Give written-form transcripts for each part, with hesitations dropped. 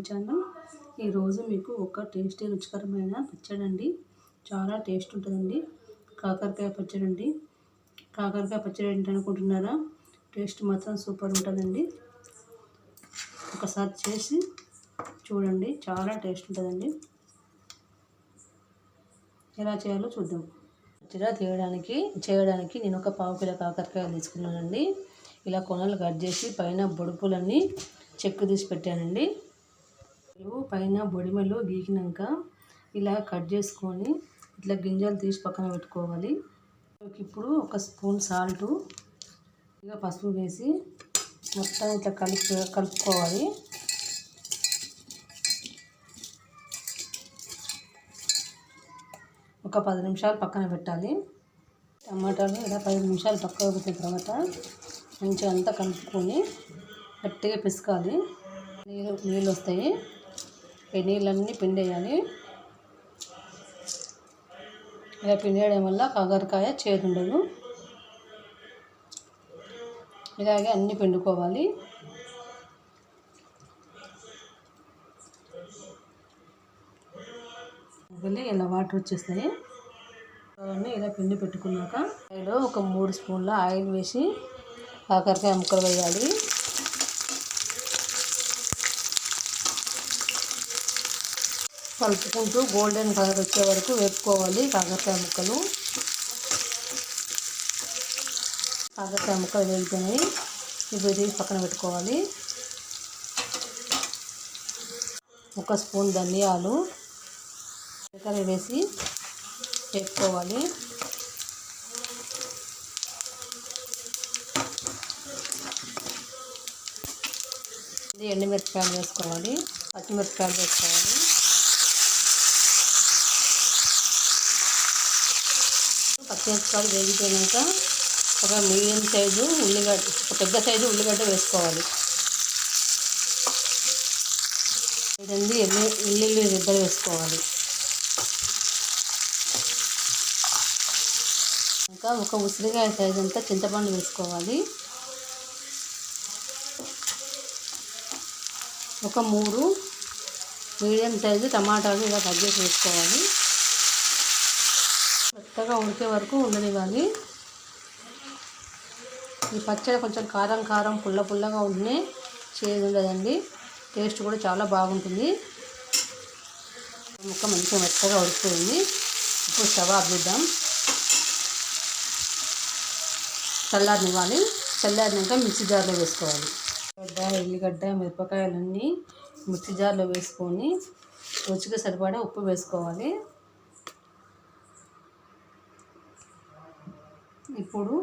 Channel. ఈరోజు మీకు ఒక టేస్టీ రుచికరమైన పచ్చడి అండి. చాలా టేస్ట్ ఉంటుందండి. కాకరకాయ పచ్చడి అండి. కాకరకాయ పచ్చడి ఏంటనుకుంటున్నారా? టేస్ట్ మాత్రం సూపర్ ఉంటుందండి. ఒకసారి చేసి చూడండి, చాలా టేస్ట్ ఉంటుందండి. ఎలా చేయాలో చూద్దాం. పచ్చడి చేయడానికి నేను ఒక పావు కిలో కాకరకాయలు తీసుకున్నానండి. ఇలా కొనలు కట్ చేసి పైన బొడుపులన్నీ చెక్కు తీసి పెట్టానండి. పైన బొడిమలు గీకినాక ఇలా కట్ చేసుకొని ఇట్లా గింజలు తీసి పక్కన పెట్టుకోవాలి. ఇప్పుడు ఒక స్పూన్ సాల్టు, ఇక పసుపు వేసి మొత్తం ఇట్లా కలుపుకోవాలి. ఒక 10 నిమిషాలు పక్కన పెట్టాలి. టమాటాలు ఇలా 10 నిమిషాలు పక్కన పెట్టిన తర్వాత మంచిగా అంతా కలుపుకొని గట్టిగా పిసకాలి. నీళ్ళు వస్తాయి. ఈ నీళ్ళన్నీ పిండేయాలి. ఇలా పిండేయడం వల్ల కాకరకాయ చేదు ఉండదు. ఇలాగే అన్నీ పిండుకోవాలి. ఇలా వాటర్ వచ్చేస్తాయి. అవన్నీ ఇలా పిండి పెట్టుకున్నాక ఆయిల్లో ఒక 3 స్పూన్ల ఆయిల్ వేసి కాకరకాయ ముక్కలు వేయాలి. కలుపుకుంటూ గోల్డెన్ కలర్ వచ్చే వరకు వేపుకోవాలి. కాకరకాయ ముక్కలు వేగిపోయినాయి. ఇప్పుడు తీసి పక్కన పెట్టుకోవాలి. ఒక స్పూన్ ధనియాలు వేసి వేపుకోవాలి. ఎండుమిరపకాయలు వేసుకోవాలి. పచ్చిమిరపకాయలు వేసుకోవాలి. పచ్చిమిరపకాయలు వేగిపోయాక ఒక మీడియం సైజు ఉల్లిగడ్డ, ఒక పెద్ద సైజు ఉల్లిగడ్డ వేసుకోవాలి. 8 ఉల్లిగడ్డ రిబ్బలు వేసుకోవాలి. ఇంకా ఒక ఉసిరికాయ సైజు అంతా చింతపండు వేసుకోవాలి. ఒక 3 మీడియం సైజు టమాటాలు ఇలా కట్ చేసి వేసుకోవాలి. మెత్తగా ఉడికే వరకు ఉండనివ్వాలి. ఈ పచ్చడి కొంచెం కారం పుల్లగా ఉంటేనే చేదు ఉండదండి. టేస్ట్ కూడా చాలా బాగుంటుంది. ముక్క మంచిగా మెత్తగా ఉడికిపోయింది. ఇప్పుడు స్టవ్ ఆఫ్ చేద్దాం. చల్లారనివ్వాలి. చల్లారినాక మిక్సీ జార్లో వేసుకోవాలి. ఉల్లిగడ్డ మిరపకాయలన్నీ మిక్సీ జార్లో వేసుకొని రుచికి సరిపడా ఉప్పు వేసుకోవాలి. ఇప్పుడు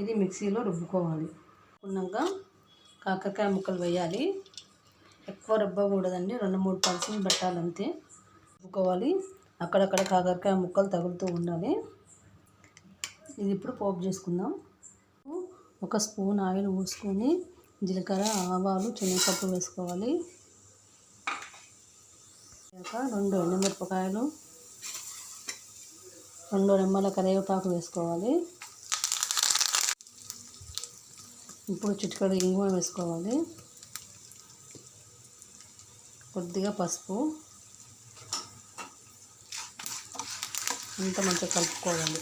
ఇది మిక్సీలో రుబ్బుకోవాలి. రుబ్బుకున్నాక కాకరకాయ ముక్కలు వేయాలి. ఎక్కువ రుబ్బకూడదండి, 2-3 పల్సులు పెట్టాలంతే. రుబ్బుకోవాలి. అక్కడక్కడ కాకరకాయ ముక్కలు తగులుతూ ఉండాలి. ఇది ఇప్పుడు పోపు చేసుకుందాం. ఒక స్పూన్ ఆయిల్ పోసుకొని జీలకర్ర, ఆవాలు, శనగపప్పు వేసుకోవాలి. 2 ఎండుమిరపకాయలు, 2 రెమ్మల కరివేపాకు వేసుకోవాలి. ఇప్పుడు చిటికెడు ఇంగువ వేసుకోవాలి. కొద్దిగా పసుపు, అంతా మంచిగా కలుపుకోవాలి.